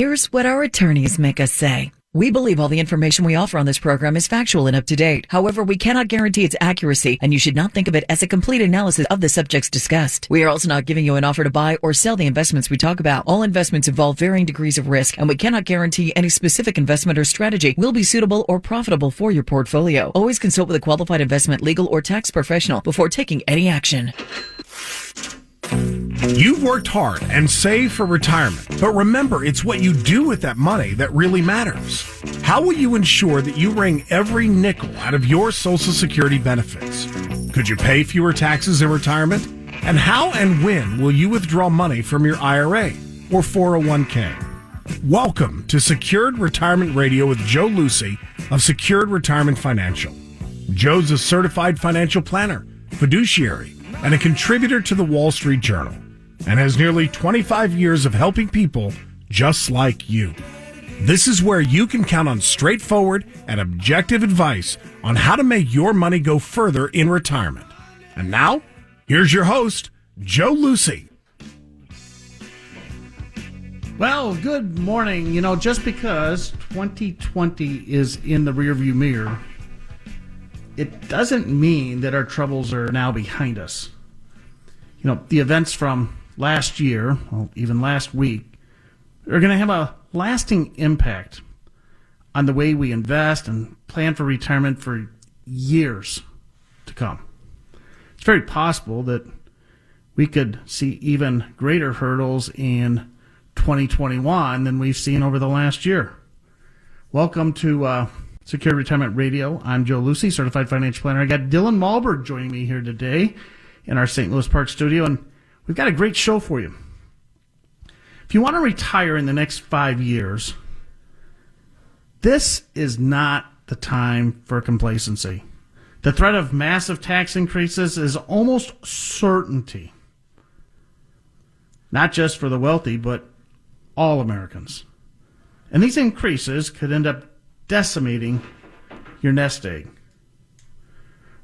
Here's what our attorneys make us say. We believe all the information we offer on this program is factual and up to date. However, we cannot guarantee its accuracy, and you should not think of it as a complete analysis of the subjects discussed. We are also not giving you an offer to buy or sell the investments we talk about. All investments involve varying degrees of risk, and we cannot guarantee any specific investment or strategy will be suitable or profitable for your portfolio. Always consult with a qualified investment, legal, or tax professional before taking any action. You've worked hard and saved for retirement, but remember, it's what you do with that money that really matters. How will you ensure that you wring every nickel out of your Social Security benefits? Could you pay fewer taxes in retirement? And how and when will you withdraw money from your IRA or 401k? Welcome to Secured Retirement Radio with Joe Lucy of Secured Retirement Financial. Joe's a certified financial planner, fiduciary, and a contributor to the Wall Street Journal, and has nearly 25 years of helping people just like you. This is where you can count on straightforward and objective advice on how to make your money go further in retirement. And now, here's your host, Joe Lucy. Well, good morning. You know, just because 2020 is in the rearview mirror, it doesn't mean that our troubles are now behind us. You know, the events from last year, well, even last week, are going to have a lasting impact on the way we invest and plan for retirement for years to come. It's very possible that we could see even greater hurdles in 2021 than we've seen over the last year. Welcome to Secure Retirement Radio. I'm Joe Lucy, Certified Financial Planner. I got Dylan Malberg joining me here today in our St. Louis Park studio, and we've got a great show for you. If you want to retire in the next 5 years, this is not the time for complacency. The threat of massive tax increases is almost certainty, not just for the wealthy, but all Americans. And these increases could end up decimating your nest egg.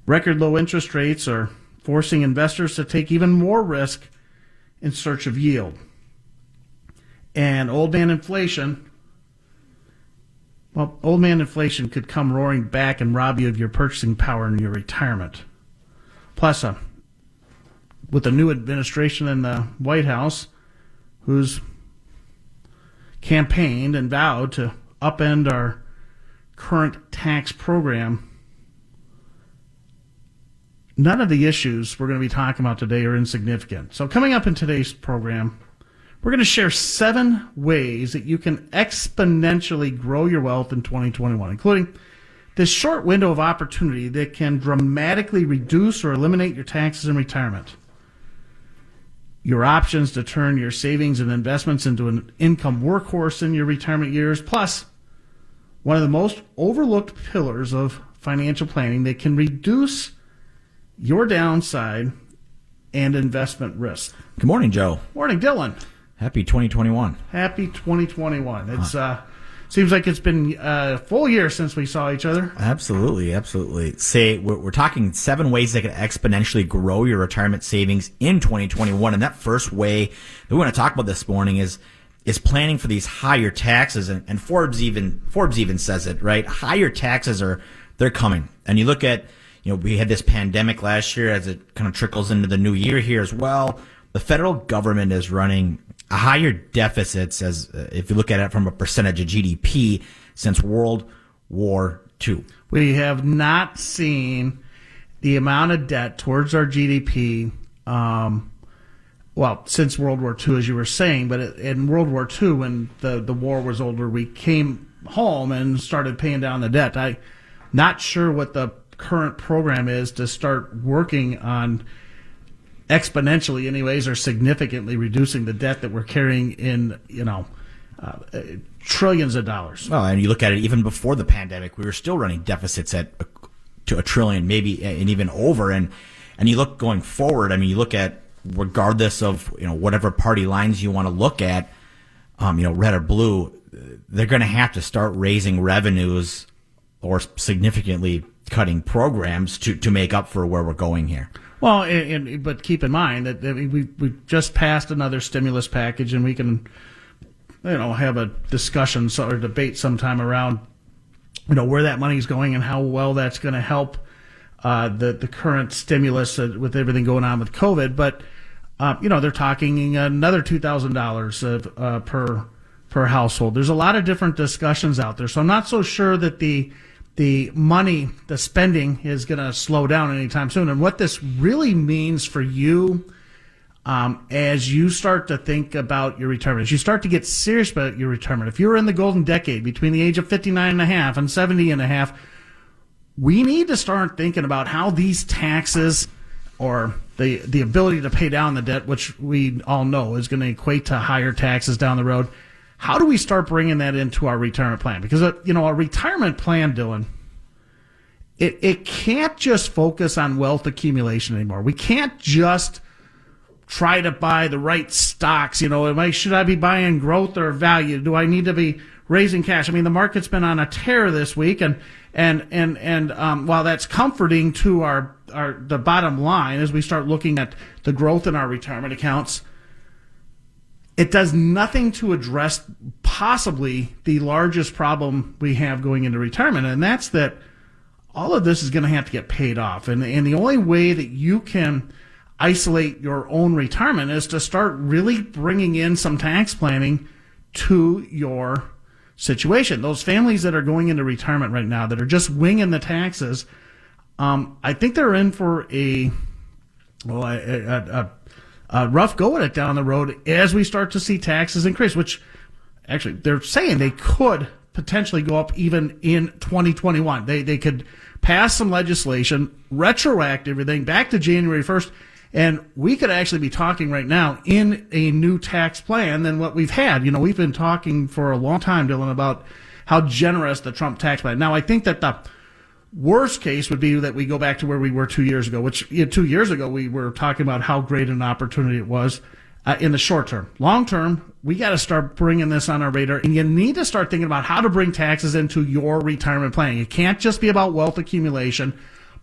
Record low interest rates are forcing investors to take even more risk in search of yield. And old man inflation could come roaring back and rob you of your purchasing power in your retirement. Plus, with a new administration in the White House, who's campaigned and vowed to upend our current tax program, none of the issues we're going to be talking about today are insignificant. So coming up in today's program, we're going to share 7 ways that you can exponentially grow your wealth in 2021, including this short window of opportunity that can dramatically reduce or eliminate your taxes in retirement, your options to turn your savings and investments into an income workhorse in your retirement years, plus one of the most overlooked pillars of financial planning that can reduce your downside and investment risk. Good morning, Joe. Morning, Dylan. Happy 2021. Happy 2021. It's seems like it's been a full year since we saw each other. Absolutely. We're talking 7 ways that can exponentially grow your retirement savings in 2021. And that first way that we want to talk about this morning is planning for these higher taxes. And Forbes even says it, right? Higher taxes they're coming. And you look at, we had this pandemic last year as it kind of trickles into the new year here as well. The federal government is running higher deficits as if you look at it from a percentage of GDP since World War II. We have not seen the amount of debt towards our GDP, since World War II, as you were saying. But in World War II, when the war was over, we came home and started paying down the debt. I'm not sure what the current program is to start working on exponentially anyways, or significantly reducing the debt that we're carrying in, trillions of dollars. Well, and you look at it even before the pandemic, we were still running deficits to $1 trillion, maybe, and even over. And you look going forward, you look at, regardless of, whatever party lines you want to look at, red or blue, they're going to have to start raising revenues or significantly cutting programs to make up for where we're going here. Well, but keep in mind that we just passed another stimulus package, and we can have a discussion or debate sometime around, where that money's going and how well that's going to help the current stimulus with everything going on with COVID. But, they're talking another $2,000 per household. There's a lot of different discussions out there. So I'm not so sure that the money, the spending is going to slow down anytime soon. And what this really means for you as you start to think about your retirement, as you start to get serious about your retirement, if you're in the golden decade between the age of 59 and a half and 70 and a half, we need to start thinking about how these taxes or the ability to pay down the debt, which we all know is going to equate to higher taxes down the road. How do we start bringing that into our retirement plan? Because, a retirement plan, Dylan, it can't just focus on wealth accumulation anymore. We can't just try to buy the right stocks. Should I be buying growth or value? Do I need to be raising cash? I mean, the market's been on a tear this week, and while that's comforting to the bottom line as we start looking at the growth in our retirement accounts, it does nothing to address possibly the largest problem we have going into retirement, and that's that all of this is going to have to get paid off. And the only way that you can isolate your own retirement is to start really bringing in some tax planning to your situation. Those families that are going into retirement right now that are just winging the taxes, I think they're in for a rough go at it down the road as we start to see taxes increase, which actually they're saying they could potentially go up even in 2021. They could pass some legislation, retroact everything back to January 1st, and we could actually be talking right now in a new tax plan than what we've had. We've been talking for a long time, Dylan, about how generous the Trump tax plan. Now, I think that the worst case would be that we go back to where we were 2 years ago, which 2 years ago we were talking about how great an opportunity it was in the short term. Long term, we got to start bringing this on our radar, and you need to start thinking about how to bring taxes into your retirement planning. It can't just be about wealth accumulation,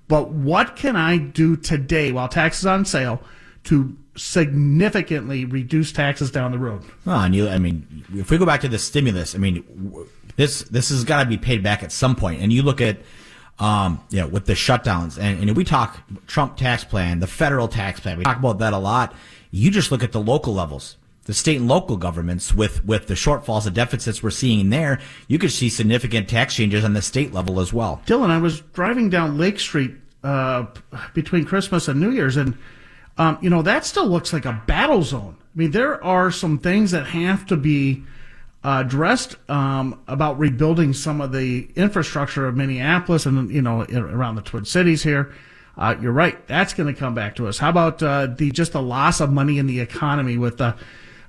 but what can I do today while taxes are on sale to significantly reduce taxes down the road? If we go back to the stimulus, this has got to be paid back at some point. And you look at with the shutdowns, and we talk Trump tax plan, the federal tax plan, we talk about that a lot. You just look at the local levels, the state and local governments with the shortfalls and deficits we're seeing there. You could see significant tax changes on the state level as well. Dylan, I was driving down Lake Street between Christmas and New Year's, and that still looks like a battle zone. There are some things that have to be addressed about rebuilding some of the infrastructure of Minneapolis and around the Twin Cities here. You're right, that's going to come back to us. How about the loss of money in the economy with they're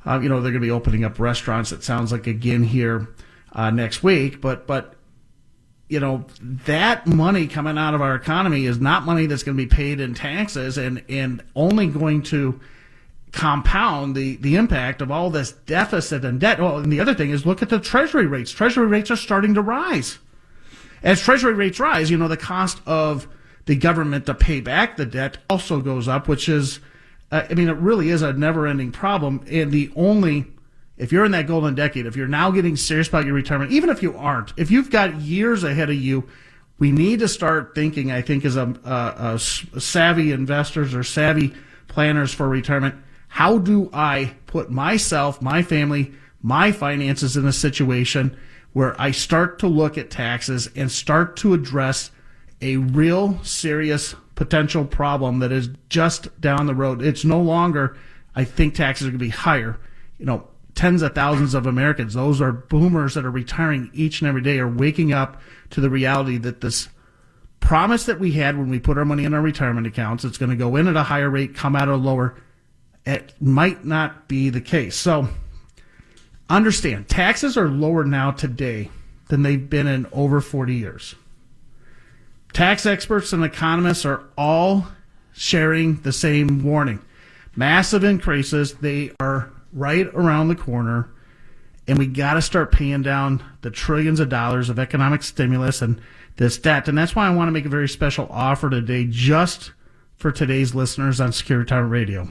going to be opening up restaurants, it sounds like, again here next week, but that money coming out of our economy is not money that's going to be paid in taxes and only going to compound the impact of all this deficit and debt. Well, and the other thing is, look at the Treasury rates. Treasury rates are starting to rise. As Treasury rates rise, the cost of the government to pay back the debt also goes up, which is, it really is a never-ending problem. And if you're in that golden decade, if you're now getting serious about your retirement, even if you aren't, if you've got years ahead of you, we need to start thinking, I think, as a savvy investors or savvy planners for retirement, how do I put myself, my family, my finances in a situation where I start to look at taxes and start to address a real serious potential problem that is just down the road. It's no longer, I think taxes are going to be higher. Tens of thousands of Americans, those are boomers that are retiring each and every day, are waking up to the reality that this promise that we had when we put our money in our retirement accounts, it's going to go in at a higher rate, come out at a lower, it might not be the case. So understand, taxes are lower now today than they've been in over 40 years. Tax experts and economists are all sharing the same warning. Massive increases, they are right around the corner, and we got to start paying down the trillions of dollars of economic stimulus and this debt. And that's why I want to make a very special offer today just for today's listeners on Secure Retirement Radio.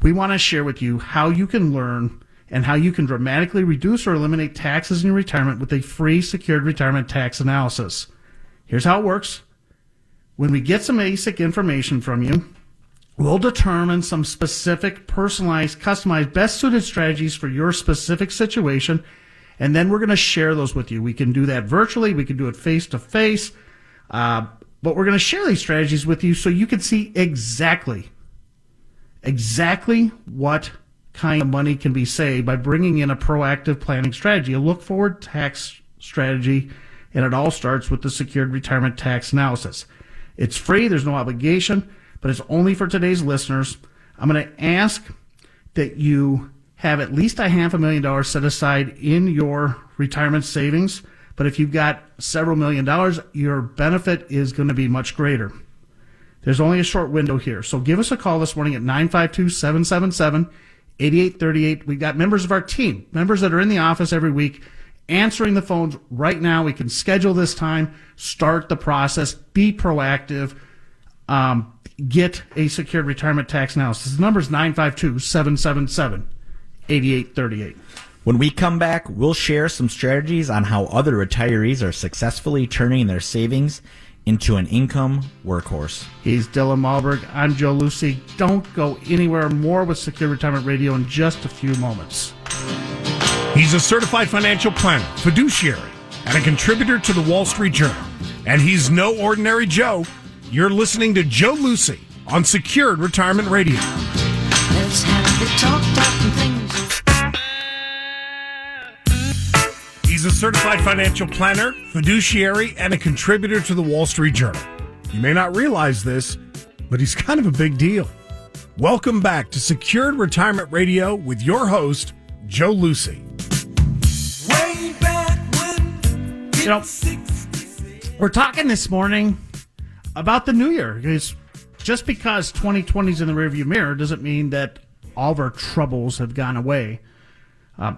We want to share with you how you can learn and how you can dramatically reduce or eliminate taxes in your retirement with a free secured retirement tax analysis. Here's how it works. When we get some basic information from you, we'll determine some specific, personalized, customized, best-suited strategies for your specific situation, and then we're going to share those with you. We can do that virtually. We can do it face-to-face. But we're going to share these strategies with you so you can see exactly what kind of money can be saved by bringing in a proactive planning strategy, a look-forward tax strategy, and it all starts with the secured retirement tax analysis. It's free. There's no obligation, but it's only for today's listeners. I'm going to ask that you have at least $500,000 set aside in your retirement savings, but if you've got several $1,000,000, your benefit is going to be much greater. There's only a short window here, so give us a call this morning at 952-777-8838. We've got members of our team, members that are in the office every week, answering the phones right now. We can schedule this time, start the process, be proactive, get a secured retirement tax analysis. The number is 952-777-8838. When we come back, we'll share some strategies on how other retirees are successfully turning their savings into an income workhorse. He's Dylan Malberg. I'm Joe Lucy. Don't go anywhere. More with Secure Retirement Radio in just a few moments. He's a certified financial planner, fiduciary, and a contributor to the Wall Street Journal. And he's no ordinary Joe. You're listening to Joe Lucy on Secured Retirement Radio. Let's have the talking things. He's a certified financial planner, fiduciary, and a contributor to the Wall Street Journal. You may not realize this, but he's kind of a big deal. Welcome back to Secured Retirement Radio with your host, Joe Lucy. You know, we're talking this morning about the new year. Just because 2020 is in the rearview mirror doesn't mean that all of our troubles have gone away.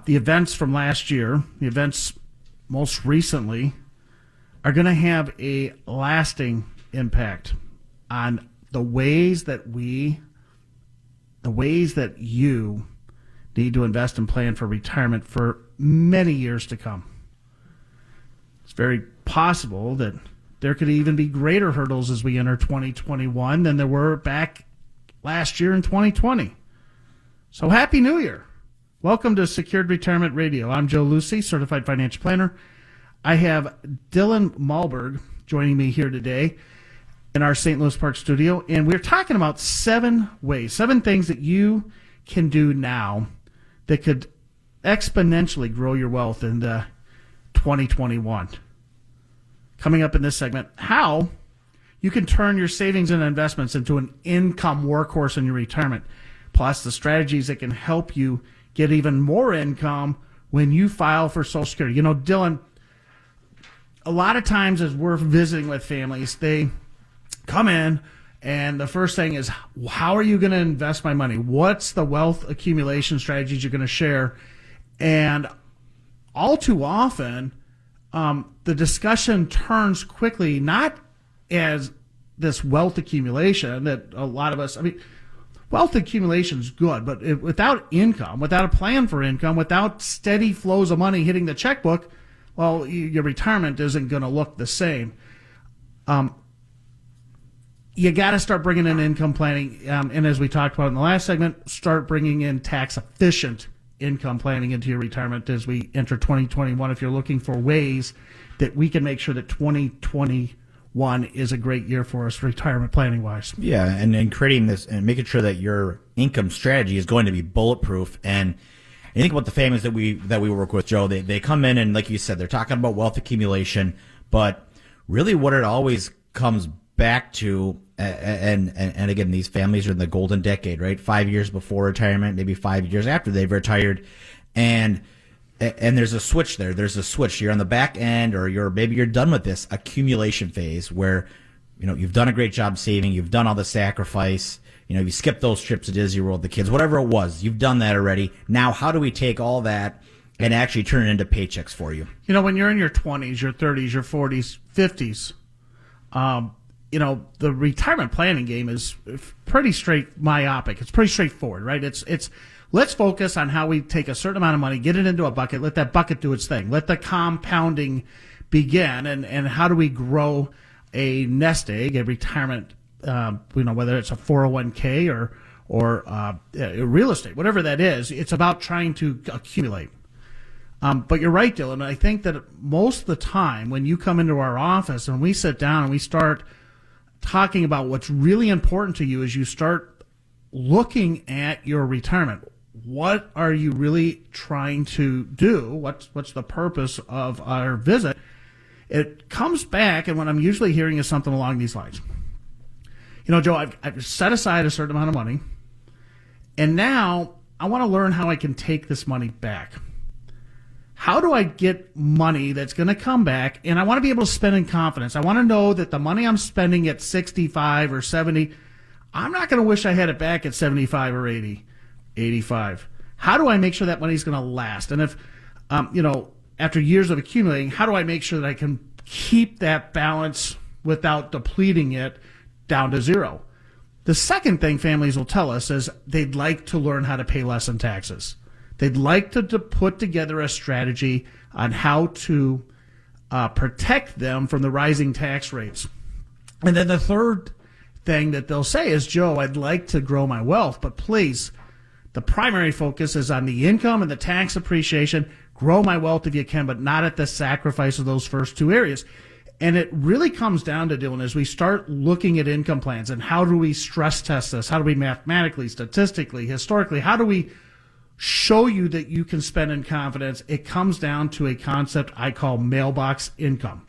The events from last year, the events most recently, are going to have a lasting impact on the ways that you need to invest and plan for retirement for many years to come. It's very possible that there could even be greater hurdles as we enter 2021 than there were back last year in 2020. So Happy New Year. Welcome to Secured Retirement Radio. I'm Joe Lucy, certified financial planner. I have Dylan Malberg joining me here today in our St. Louis Park studio, and we're talking about 7 things that you can do now that could exponentially grow your wealth in 2021. Coming up in this segment, how you can turn your savings and investments into an income workhorse in your retirement, plus the strategies that can help you get even more income when you file for Social Security. You know, Dylan, a lot of times as we're visiting with families, they come in and the first thing is, how are you going to invest my money? What's the wealth accumulation strategies you're going to share? And all too often, the discussion turns quickly, not as this wealth accumulation that a lot of us, wealth accumulation is good, but without income, without a plan for income, without steady flows of money hitting the checkbook, well, your retirement isn't going to look the same. You got to start bringing in income planning, and as we talked about in the last segment, start bringing in tax-efficient income planning into your retirement as we enter 2021 if you're looking for ways that we can make sure that 2021 is a great year for us retirement planning wise. Yeah, and creating this and making sure that your income strategy is going to be bulletproof. And I think about the families that we work with, Joe, they come in and, like you said, they're talking about wealth accumulation, but really what it always comes back to, and again, these families are in the golden decade, right? 5 years before retirement, maybe 5 years after they've retired, and there's a switch there. There's a switch. You're on the back end, or maybe you're done with this accumulation phase where, you've done a great job saving, you've done all the sacrifice, you skipped those trips to Disney World, the kids, whatever it was, you've done that already. Now, how do we take all that and actually turn it into paychecks for you? When you're in your 20s, your 30s, your 40s, 50s, the retirement planning game is pretty myopic. It's pretty straightforward, right? It's let's focus on how we take a certain amount of money, get it into a bucket, let that bucket do its thing, let the compounding begin, and how do we grow a nest egg, a retirement, whether it's a 401k or real estate, whatever that is. It's about trying to accumulate. But you're right, Dylan. I think that most of the time when you come into our office and we sit down and we start talking about what's really important to you, is you start looking at your retirement. What are you really trying to do? What's the purpose of our visit? It comes back, and what I'm usually hearing is something along these lines. Joe, I've set aside a certain amount of money, and now I want to learn how I can take this money back. How do I get money that's going to come back, and I want to be able to spend in confidence? I want to know that the money I'm spending at 65 or 70, I'm not going to wish I had it back at 75 or 80, 85. How do I make sure that money's going to last? And if, after years of accumulating, how do I make sure that I can keep that balance without depleting it down to zero? The second thing families will tell us is they'd like to learn how to pay less in taxes. They'd like to put together a strategy on how to protect them from the rising tax rates. And then the third thing that they'll say is, Joe, I'd like to grow my wealth, but please, the primary focus is on the income and the tax appreciation. Grow my wealth if you can, but not at the sacrifice of those first two areas. And it really comes down to, Dylan, as we start looking at income plans and how do we stress test this? How do we mathematically, statistically, historically, how do we show you that you can spend in confidence? It comes down to a concept I call mailbox income.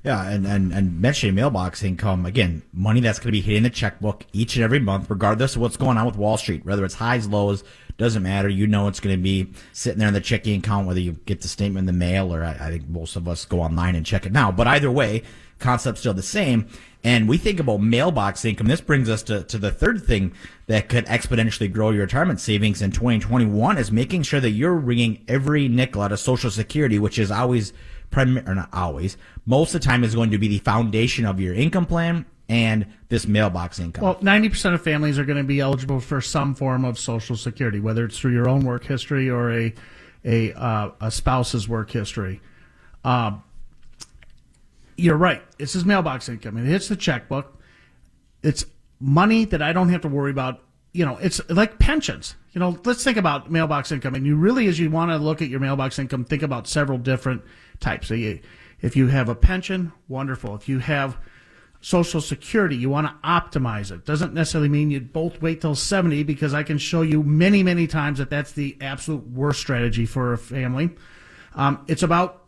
Yeah, and mentioning mailbox income, again, money that's going to be hitting the checkbook each and every month, regardless of what's going on with Wall Street, whether it's highs, lows, doesn't matter. It's going to be sitting there in the checking account, whether you get the statement in the mail or I think most of us go online and check it now. But either way, concept's still the same. And we think about mailbox income. This brings us to the third thing that could exponentially grow your retirement savings in 2021 is making sure that you're wringing every nickel out of Social Security, which is always, or not always, most of the time is going to be the foundation of your income plan and this mailbox income. Well, 90% of families are going to be eligible for some form of Social Security, whether it's through your own work history or a spouse's work history. You're right. This is mailbox income. It hits the checkbook. It's money that I don't have to worry about. It's like pensions. Let's think about mailbox income. And you really, as you want to look at your mailbox income, think about several different types. So if you have a pension, wonderful. If you have Social Security, you want to optimize it. Doesn't necessarily mean you both wait till 70, because I can show you many, many times that that's the absolute worst strategy for a family. It's about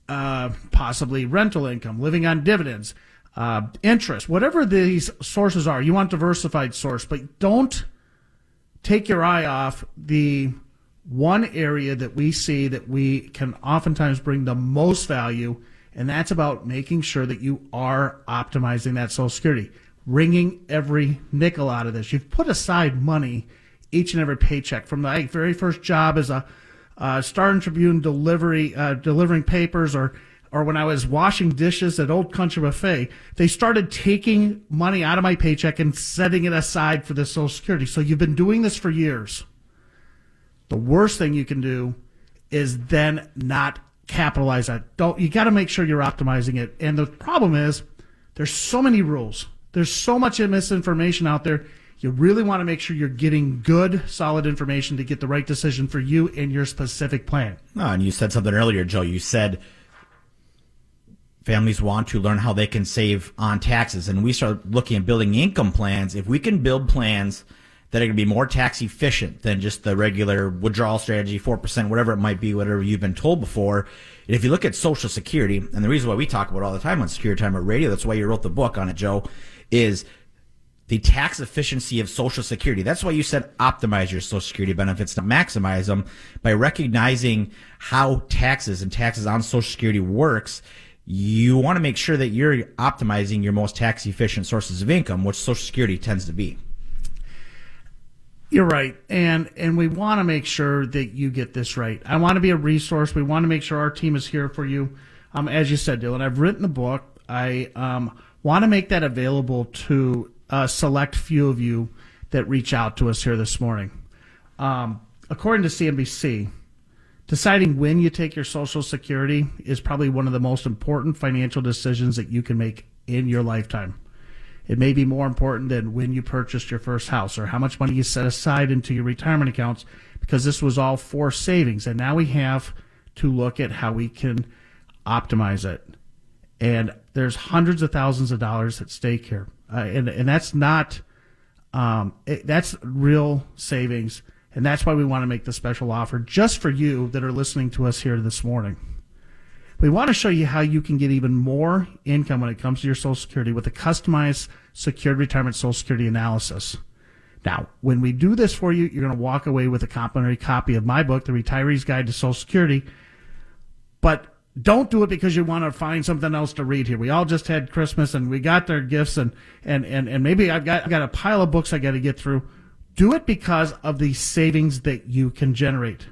possibly rental income, living on dividends, interest, whatever these sources are. You want diversified source, but don't take your eye off the one area that we see that we can oftentimes bring the most value, and that's about making sure that you are optimizing that Social Security, wringing every nickel out of this. You've put aside money each and every paycheck. From my very first job as a Star and Tribune delivering papers, or when I was washing dishes at Old Country Buffet, they started taking money out of my paycheck and setting it aside for the Social Security. So you've been doing this for years. The worst thing you can do is then not capitalize that. You got to make sure you're optimizing it. And the problem is there's so many rules. There's so much misinformation out there. You really want to make sure you're getting good, solid information to get the right decision for you and your specific plan. Oh, and you said something earlier, Joe. You said families want to learn how they can save on taxes. And we start looking at building income plans. If we can build plans that are going to be more tax efficient than just the regular withdrawal strategy, 4%, whatever it might be, whatever you've been told before. And if you look at Social Security, and the reason why we talk about it all the time on Secure Retirement Radio, that's why you wrote the book on it, Joe, is the tax efficiency of Social Security. That's why you said optimize your Social Security benefits to maximize them by recognizing how taxes and taxes on Social Security works. You want to make sure that you're optimizing your most tax efficient sources of income, which Social Security tends to be. You're right. And we want to make sure that you get this right. I want to be a resource. We want to make sure our team is here for you. As you said, Dylan, I've written a book. I want to make that available to a select few of you that reach out to us here this morning. according to CNBC, deciding when you take your Social Security is probably one of the most important financial decisions that you can make in your lifetime. It may be more important than when you purchased your first house or how much money you set aside into your retirement accounts, because this was all for savings. And now we have to look at how we can optimize it. And there's hundreds of thousands of dollars at stake here. And that's not, that's real savings. And that's why we want to make the special offer just for you that are listening to us here this morning. We want to show you how you can get even more income when it comes to your Social Security with a customized secured retirement Social Security analysis. Now, when we do this for you, you're going to walk away with a complimentary copy of my book, The Retiree's Guide to Social Security. But don't do it because you want to find something else to read here. We all just had Christmas and we got their gifts and maybe I've got a pile of books I got to get through. Do it because of the savings that you can generate.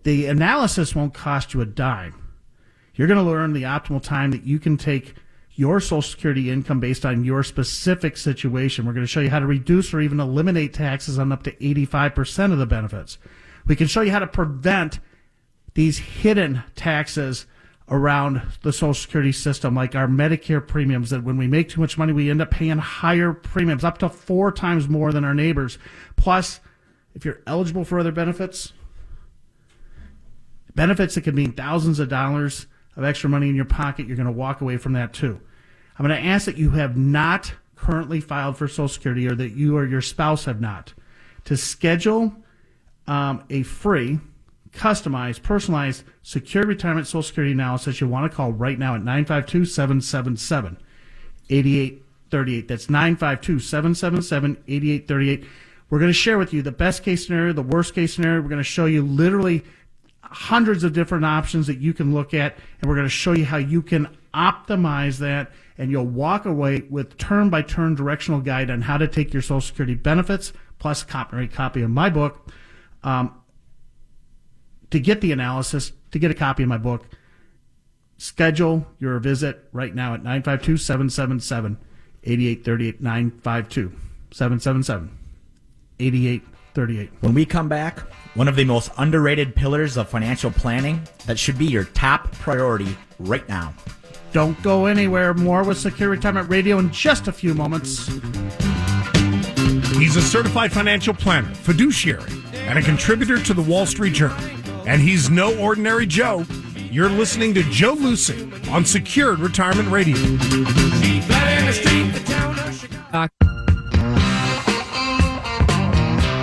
The analysis won't cost you a dime. You're going to learn the optimal time that you can take your Social Security income based on your specific situation. We're going to show you how to reduce or even eliminate taxes on up to 85% of the benefits. We can show you how to prevent these hidden taxes around the Social Security system, like our Medicare premiums, that when we make too much money, we end up paying higher premiums, up to 4 times more than our neighbors. Plus, if you're eligible for other benefits that could mean thousands of dollars of extra money in your pocket, you're going to walk away from that too. I'm going to ask that you have not currently filed for Social Security, or that you or your spouse have not, to schedule a free, customized, personalized, secure retirement Social Security analysis. You want to call right now at 952-777-8838. That's 952-777-8838. We're going to share with you the best case scenario, the worst case scenario. We're going to show you literally hundreds of different options that you can look at, and we're going to show you how you can optimize that, and you'll walk away with turn-by-turn directional guide on how to take your Social Security benefits, plus a complimentary copy of my book. To get the analysis, to get a copy of my book, schedule your visit right now at 952-777-8838, 952-777-8838. When we come back, one of the most underrated pillars of financial planning that should be your top priority right now. Don't go anywhere. More with Secure Retirement Radio in just a few moments. He's a certified financial planner, fiduciary, and a contributor to the Wall Street Journal. And he's no ordinary Joe. You're listening to Joe Lucy on Secured Retirement Radio.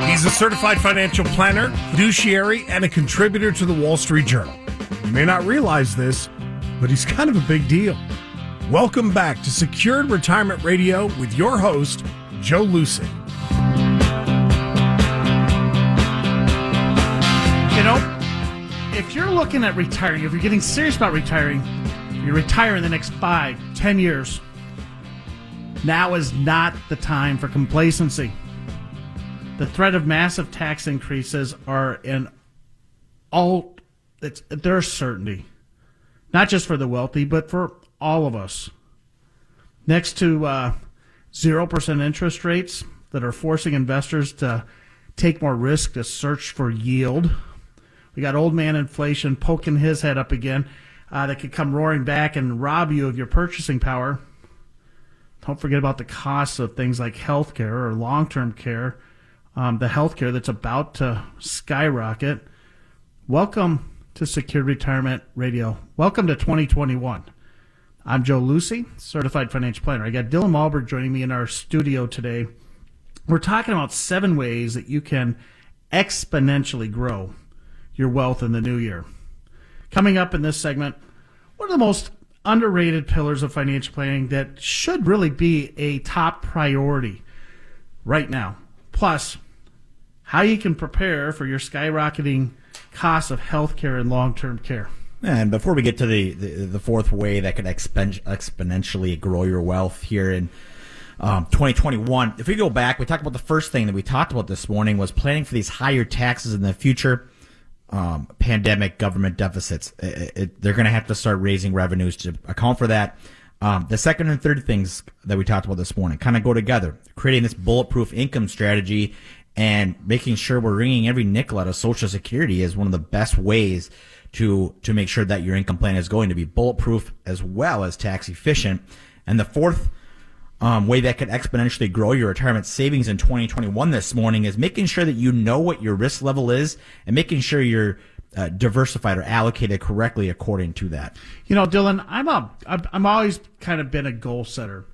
He's a certified financial planner, fiduciary, and a contributor to the Wall Street Journal. You may not realize this, but he's kind of a big deal. Welcome back to Secured Retirement Radio with your host, Joe Lucy. You know, if you're looking at retiring, if you're getting serious about retiring, you retire in the next 5-10 years, now is not the time for complacency. The threat of massive tax increases are they're a certainty. Not just for the wealthy, but for all of us. Next to 0% interest rates that are forcing investors to take more risk to search for yield. We got old man inflation poking his head up again that could come roaring back and rob you of your purchasing power. Don't forget about the costs of things like health care or long-term care. The health care that's about to skyrocket. Welcome to Secured Retirement Radio. Welcome to 2021. I'm Joe Lucy, certified financial planner. I got Dylan Malberg joining me in our studio today. We're talking about 7 ways that you can exponentially grow your wealth in the new year. Coming up in this segment, one of the most underrated pillars of financial planning that should really be a top priority right now. Plus, how you can prepare for your skyrocketing costs of health care and long-term care. And before we get to the fourth way that could exponentially grow your wealth here in 2021, if we go back, we talked about the first thing that we talked about this morning was planning for these higher taxes in the future. Pandemic government deficits. They're going to have to start raising revenues to account for that. The second and third things that we talked about this morning kind of go together. Creating this bulletproof income strategy And making sure we're wringing every nickel out of Social Security is one of the best ways to make sure that your income plan is going to be bulletproof as well as tax efficient. And the fourth way that could exponentially grow your retirement savings in 2021 this morning is making sure that you know what your risk level is and making sure you're diversified or allocated correctly according to that. You know, Dylan, I'm always kind of been a goal setter.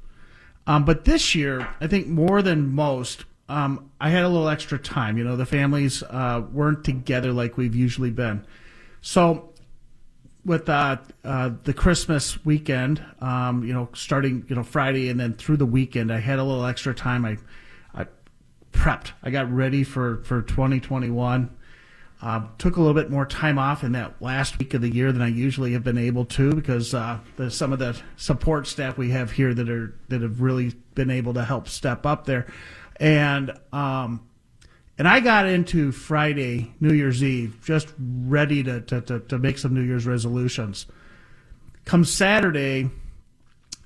But this year, I think more than most, I had a little extra time. You know, the families weren't together like we've usually been. So with the Christmas weekend, starting, Friday and then through the weekend, I had a little extra time. I prepped. I got ready for 2021. Took a little bit more time off in that last week of the year than I usually have been able to because there's some of the support staff we have here that have really been able to help step up there. And I got into Friday, New Year's Eve, just ready to make some New Year's resolutions. Come Saturday,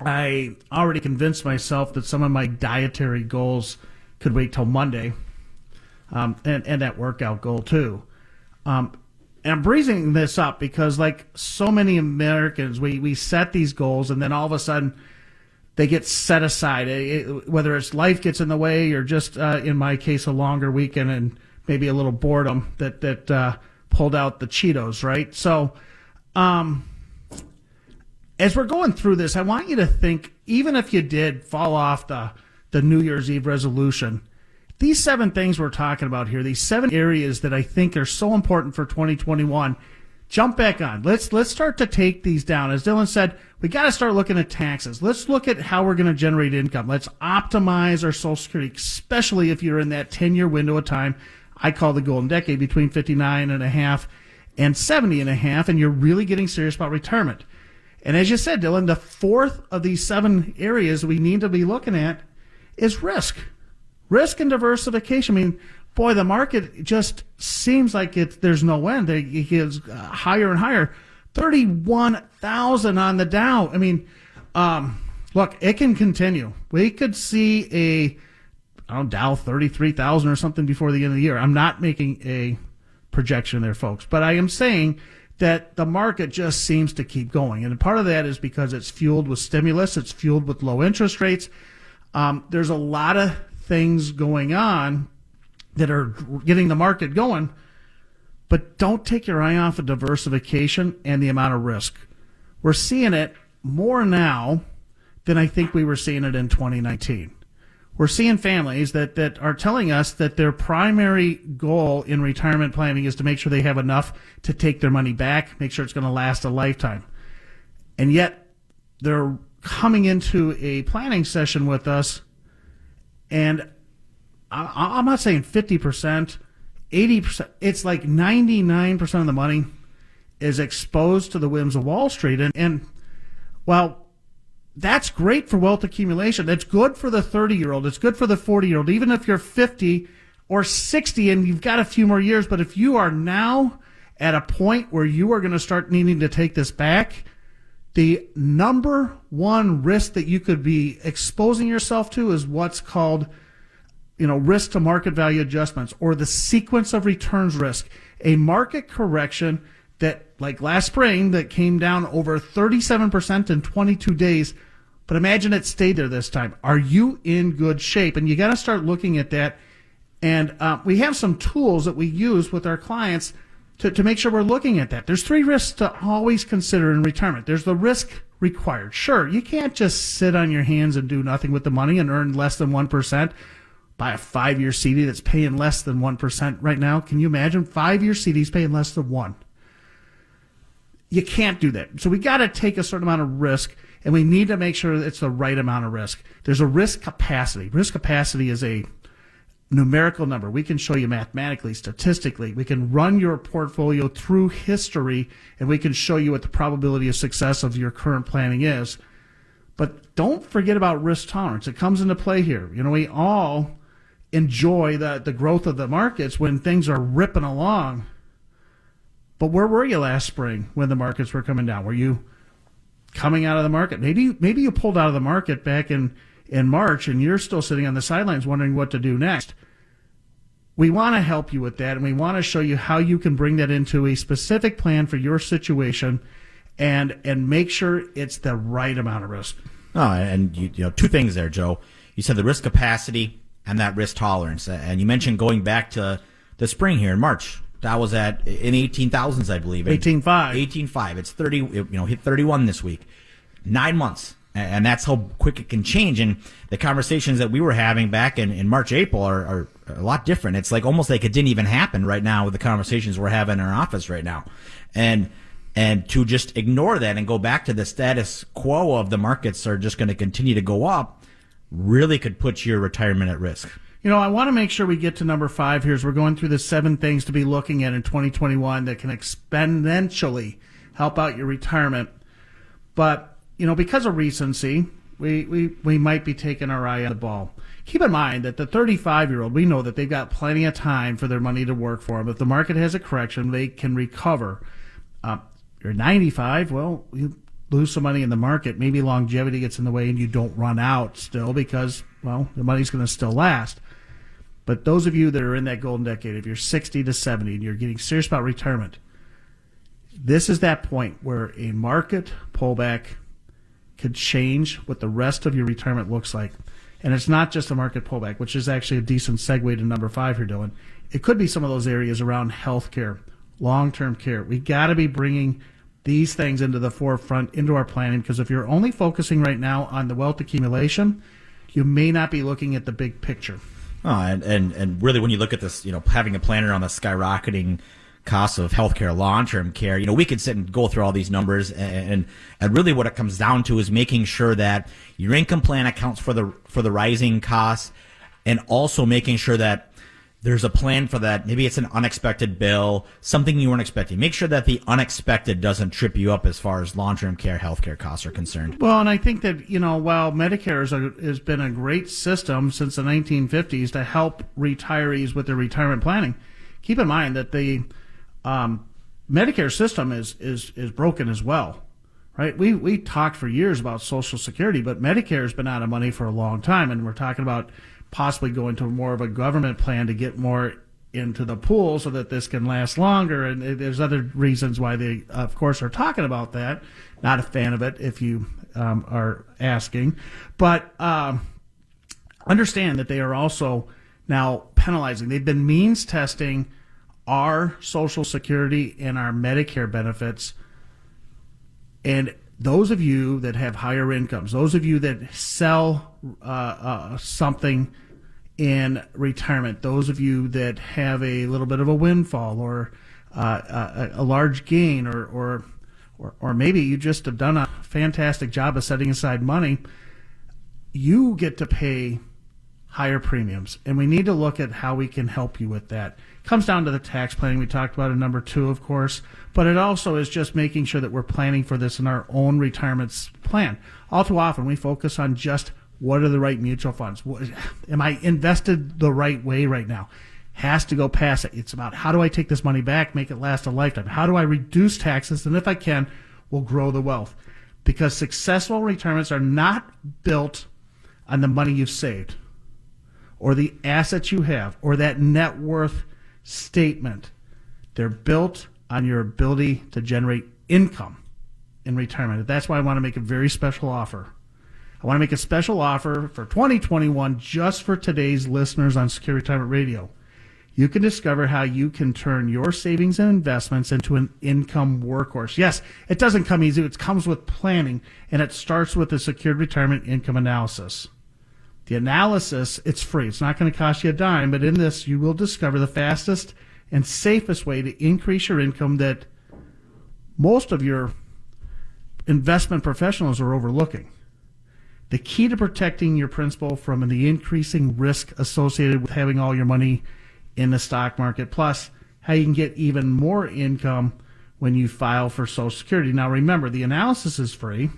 I already convinced myself that some of my dietary goals could wait till Monday, and that workout goal too. And I'm breezing this up because, like so many Americans, we set these goals and then all of a sudden they get set aside, whether it's life gets in the way or just, in my case, a longer weekend and maybe a little boredom that pulled out the Cheetos, right? So as we're going through this, I want you to think, even if you did fall off the New Year's Eve resolution, these 7 things we're talking about here, these 7 areas that I think are so important for 2021, jump back on. Let's start to take these down. As Dylan said, we got to start looking at taxes. Let's look at how we're going to generate income. Let's optimize our Social Security, especially if you're in that 10-year window of time I call the golden decade between 59 and a half and 70 and a half, and you're really getting serious about retirement. And as you said, Dylan, the fourth of these 7 areas we need to be looking at is risk. Risk and diversification. I mean, boy, the market just seems like there's no end. It gets higher and higher. 31,000 on the Dow. I mean, look, it can continue. We could see Dow 33,000 or something before the end of the year. I'm not making a projection there, folks, but I am saying that the market just seems to keep going. And part of that is because it's fueled with stimulus. It's fueled with low interest rates. There's a lot of things going on that are getting the market going, but don't take your eye off of diversification and the amount of risk. We're seeing it more now than I think we were seeing it in 2019. We're seeing families that are telling us that their primary goal in retirement planning is to make sure they have enough to take their money back, make sure it's going to last a lifetime. And yet they're coming into a planning session with us, and I'm not saying 50%, 80%. It's like 99% of the money is exposed to the whims of Wall Street. And well, that's great for wealth accumulation. That's good for the 30-year-old. It's good for the 40-year-old. Even if you're 50 or 60 and you've got a few more years, but if you are now at a point where you are going to start needing to take this back, the number one risk that you could be exposing yourself to is what's called risk to market value adjustments, or the sequence of returns risk, a market correction that, like last spring, that came down over 37% in 22 days. But imagine it stayed there this time. Are you in good shape? And you got to start looking at that. And we have some tools that we use with our clients to make sure we're looking at that. There's 3 risks to always consider in retirement. There's the risk required. Sure, you can't just sit on your hands and do nothing with the money and earn less than 1%. Buy a 5-year CD that's paying less than 1% right now. Can you imagine 5-year CDs paying less than 1%? You can't do that. So we got to take a certain amount of risk, and we need to make sure that it's the right amount of risk. There's a risk capacity. Risk capacity is a numerical number. We can show you mathematically, statistically. We can run your portfolio through history, and we can show you what the probability of success of your current planning is. But don't forget about risk tolerance. It comes into play here. We all enjoy the growth of the markets when things are ripping along. But where were you last spring when the markets were coming down? Were you coming out of the market? Maybe you pulled out of the market back in March, and you're still sitting on the sidelines wondering what to do next. we want to help you with that, and we want to show you how you can bring that into a specific plan for your situation and make sure it's the right amount of risk. Oh, and you know, two things there, Joe. You said the risk capacity and that risk tolerance. And you mentioned going back to the spring here in March. That was in 18,000s, I believe. 18.5. 18.5. It's 30, hit 31 this week. 9 months. And that's how quick it can change. And the conversations that we were having back in March, April are a lot different. It's like almost like it didn't even happen right now with the conversations we're having in our office right now. And to just ignore that and go back to the status quo of the markets are just going to continue to go up really could put your retirement at risk. You know, I want to make sure we get to number 5 here as we're going through the 7 things to be looking at in 2021 that can exponentially help out your retirement. But, you know, because of recency, we might be taking our eye on the ball. Keep in mind that the 35-year-old, we know that they've got plenty of time for their money to work for them. If the market has a correction, they can recover. You're 95, well, you lose some money in the market. Maybe longevity gets in the way and you don't run out still because, well, the money's going to still last. But those of you that are in that golden decade, if you're 60 to 70 and you're getting serious about retirement, this is that point where a market pullback could change what the rest of your retirement looks like. And it's not just a market pullback, which is actually a decent segue to number 5 you're doing. It could be some of those areas around healthcare, long-term care. We got to be bringing these things into the forefront, into our planning, because if you're only focusing right now on the wealth accumulation, you may not be looking at the big picture. Oh, and really when you look at this, you know, having a planner on the skyrocketing costs of healthcare, long-term care, you know, we could sit and go through all these numbers and really what it comes down to is making sure that your income plan accounts for the rising costs and also making sure that there's a plan for that. Maybe it's an unexpected bill, something you weren't expecting. Make sure that the unexpected doesn't trip you up as far as long-term care, healthcare costs are concerned. Well, and I think that, you know, while Medicare has been a great system since the 1950s to help retirees with their retirement planning, keep in mind that the Medicare system is broken as well, right? We talked for years about Social Security, but Medicare has been out of money for a long time, and we're talking about possibly going to more of a government plan to get more into the pool so that this can last longer. And there's other reasons why they, of course, are talking about that. Not a fan of it if you are asking. But understand that they are also now penalizing. They've been means testing our Social Security and our Medicare benefits. And those of you that have higher incomes, those of you that sell something in retirement, those of you that have a little bit of a windfall or a large gain or maybe you just have done a fantastic job of setting aside money, you get to pay higher premiums. And we need to look at how we can help you with that. It comes down to the tax planning we talked about in number 2, of course, but it also is just making sure that we're planning for this in our own retirement plan. All too often we focus on just what are the right mutual funds? Am I invested the right way right now? Has to go past it. It's about how do I take this money back, make it last a lifetime? How do I reduce taxes? And if I can, we'll grow the wealth. Because successful retirements are not built on the money you've saved or the assets you have or that net worth statement. They're built on your ability to generate income in retirement. That's why I want to make a very special offer. I want to make a special offer for 2021 just for today's listeners on Secure Retirement Radio. You can discover how you can turn your savings and investments into an income workhorse. Yes, it doesn't come easy. It comes with planning, and it starts with the Secured Retirement Income Analysis. The analysis, it's free. It's not going to cost you a dime, but in this, you will discover the fastest and safest way to increase your income that most of your investment professionals are overlooking. The key to protecting your principal from the increasing risk associated with having all your money in the stock market, plus how you can get even more income when you file for Social Security. Now remember, the analysis is free.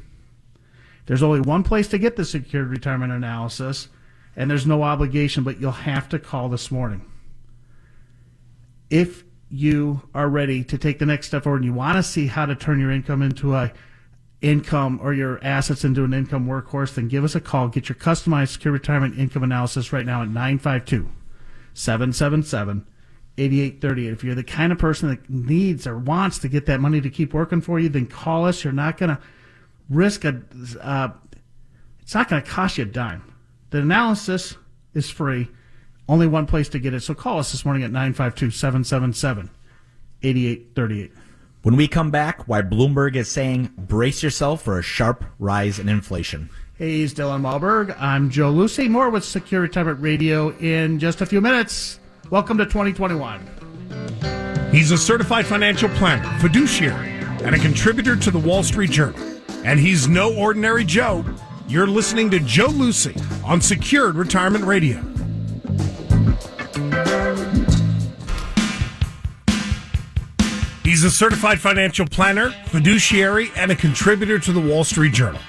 There's only one place to get the Secured Retirement Analysis, and there's no obligation, but you'll have to call this morning. If you are ready to take the next step forward and you want to see how to turn your income into a income or your assets into an income workhorse, then give us a call. Get your customized Secure Retirement Income Analysis right now at 777-8838. If you're the kind of person that needs or wants to get that money to keep working for you, then call us. You're not going to risk it's not going to cost you a dime. The analysis is free. Only one place to get it. So call us this morning at 952-777-8838. When we come back, why Bloomberg is saying brace yourself for a sharp rise in inflation. Hey, he's Dylan Malberg. I'm Joe Lucy. More with Secure Retirement Radio in just a few minutes. Welcome to 2021. He's a certified financial planner, fiduciary, and a contributor to the Wall Street Journal. And he's no ordinary Joe. You're listening to Joe Lucy on Secured Retirement Radio. He's a certified financial planner, fiduciary, and a contributor to the Wall Street Journal.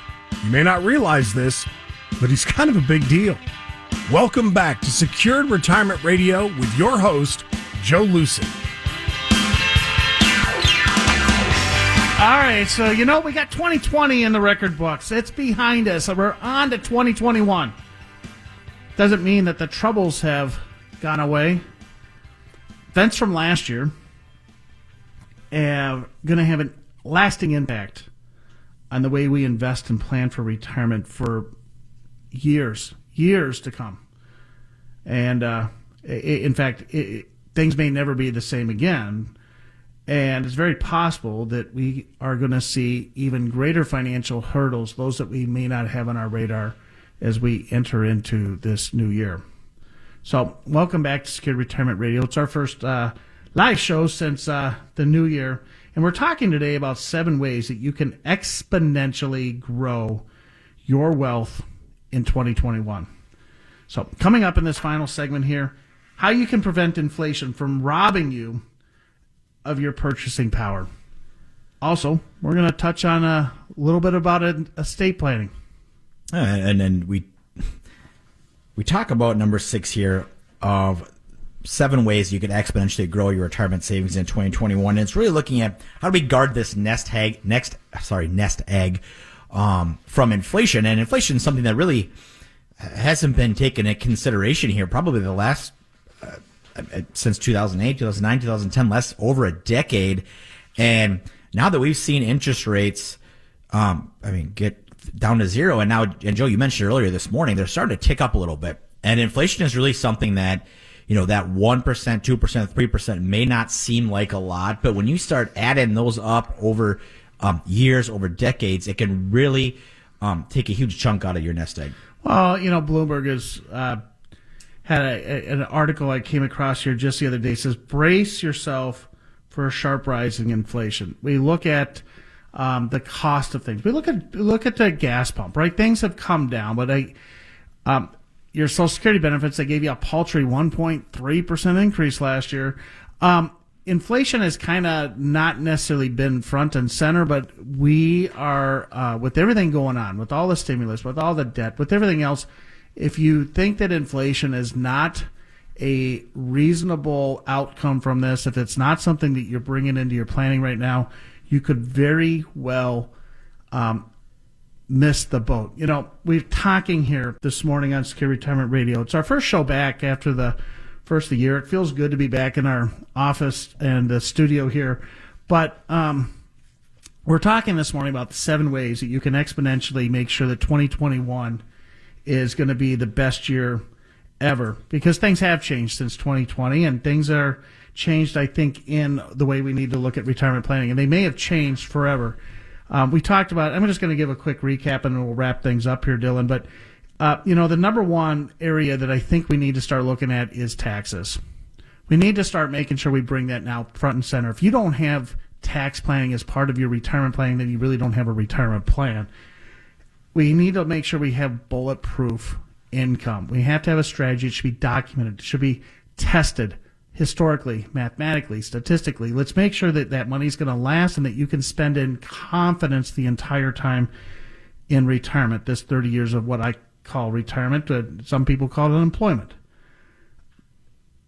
You may not realize this, but he's kind of a big deal. Welcome back to Secured Retirement Radio with your host, Joe Lucy. All right, so we got 2020 in the record books. It's behind us. So we're on to 2021. Doesn't mean that the troubles have gone away. Events from last year are going to have a lasting impact on the way we invest and plan for retirement for years to come. And in fact, things may never be the same again. And it's very possible that we are going to see even greater financial hurdles, those that we may not have on our radar as we enter into this new year. So welcome back to Secure Retirement Radio. It's our first live show since the new year. And we're talking today about 7 ways that you can exponentially grow your wealth in 2021. So coming up in this final segment here, how you can prevent inflation from robbing you of your purchasing power. Also, we're going to touch on a little bit about estate planning. And then we talk about number 6 here of 7 ways you can exponentially grow your retirement savings in 2021. And it's really looking at how do we guard this nest egg from inflation. And inflation is something that really hasn't been taken into consideration here probably the last since 2008, 2009, 2010, over a decade. And now that we've seen interest rates, get down to zero, and Joe, you mentioned earlier this morning, they're starting to tick up a little bit. And inflation is really something that, that 1%, 2%, 3% may not seem like a lot, but when you start adding those up over years, over decades, it can really take a huge chunk out of your nest egg. Well, Bloomberg has had an article I came across here just the other day. It says, brace yourself for a sharp rise in inflation. We look at the cost of things. We look at the gas pump, right? Things have come down, but your Social Security benefits, they gave you a paltry 1.3% increase last year. Inflation has kind of not necessarily been front and center, but we are, with everything going on, with all the stimulus, with all the debt, with everything else, if you think that inflation is not a reasonable outcome from this, if it's not something that you're bringing into your planning right now, you could very well miss the boat. We're talking here this morning on Secure Retirement Radio. It's our first show back after the first of the year. It feels good to be back in our office and the studio here. But we're talking this morning about the 7 ways that you can exponentially make sure that 2021 is going to be the best year ever, because things have changed since 2020, and things are changed, I think, in the way we need to look at retirement planning, and they may have changed forever. We talked about, I'm just going to give a quick recap and we'll wrap things up here, Dylan, but the number one area that I think we need to start looking at is taxes. We need to start making sure we bring that now front and center. If you don't have tax planning as part of your retirement planning, then you really don't have a retirement plan. We need to make sure we have bulletproof income. We have to have a strategy. It should be documented. It should be tested historically, mathematically, statistically. Let's make sure that that money's going to last and that you can spend in confidence the entire time in retirement, this 30 years of what I call retirement. Some people call it unemployment.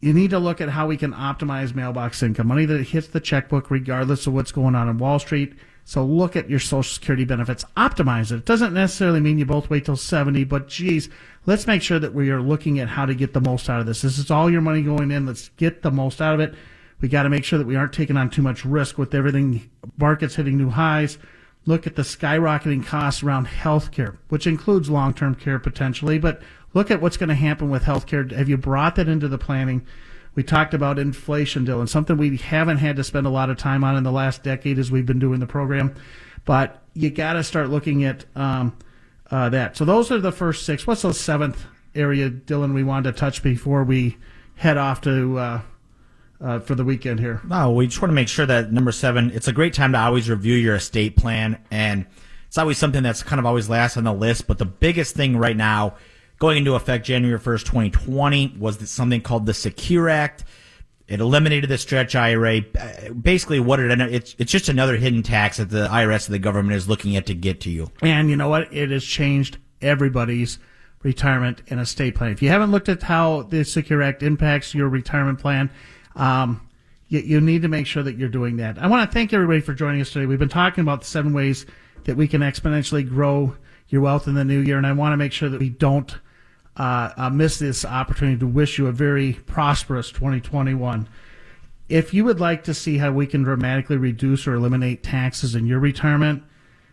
You need to look at how we can optimize mailbox income, money that hits the checkbook regardless of what's going on Wall Street. So look at your Social Security benefits, optimize it. It doesn't necessarily mean you both wait till 70, but geez, let's make sure that we are looking at how to get the most out of this. This is all your money going in. Let's get the most out of it. We got to make sure that we aren't taking on too much risk with everything, markets hitting new highs. Look at the skyrocketing costs around healthcare, which includes long-term care potentially, but look at what's going to happen with healthcare. Have you brought that into the planning? We talked about inflation, Dylan, something we haven't had to spend a lot of time on in the last decade as we've been doing the program. But you got to start looking at that. So those are the first 6. What's the 7th area, Dylan, we wanted to touch before we head off to for the weekend here? No, we just want to make sure that number 7, it's a great time to always review your estate plan. And it's always something that's kind of always last on the list. But the biggest thing right now, going into effect January 1st, 2020, was something called the Secure Act. It eliminated the stretch IRA. Basically, what it's just another hidden tax that the IRS and the government is looking at to get to you. And you know what? It has changed everybody's retirement and estate plan. If you haven't looked at how the Secure Act impacts your retirement plan, you need to make sure that you're doing that. I want to thank everybody for joining us today. We've been talking about the 7 ways that we can exponentially grow your wealth in the new year, and I want to make sure that we don't miss this opportunity to wish you a very prosperous 2021. If you would like to see how we can dramatically reduce or eliminate taxes in your retirement,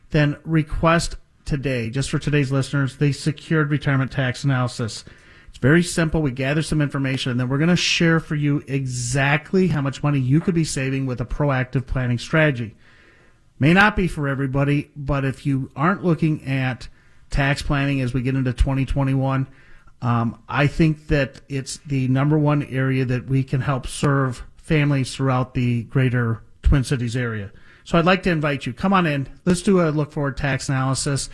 then request today, just for today's listeners, the Secured Retirement Tax Analysis. It's very simple. We gather some information, and then we're going to share for you exactly how much money you could be saving with a proactive planning strategy. May not be for everybody, but if you aren't looking at tax planning as we get into 2021, I think that it's the number one area that we can help serve families throughout the greater Twin Cities area. So I'd like to invite you. Come on in. Let's do a look forward tax analysis.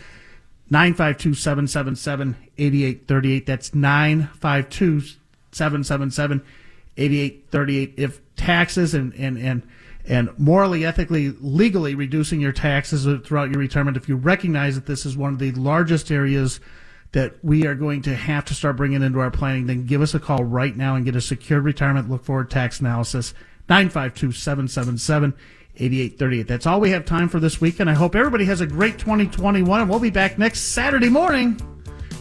952-777-8838. That's 952-777-8838. If taxes and morally, ethically, legally reducing your taxes throughout your retirement, if you recognize that this is one of the largest areas that we are going to have to start bringing into our planning, then give us a call right now and get a Secured Retirement Look Forward Tax Analysis, 952-777-8838. That's all we have time for this week, and I hope everybody has a great 2021, and we'll be back next Saturday morning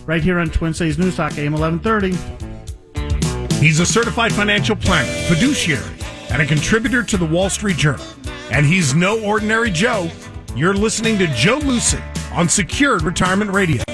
right here on Twin Cities News Talk, AM 1130. He's a certified financial planner, fiduciary, and a contributor to the Wall Street Journal. And he's no ordinary Joe. You're listening to Joe Lucy on Secured Retirement Radio.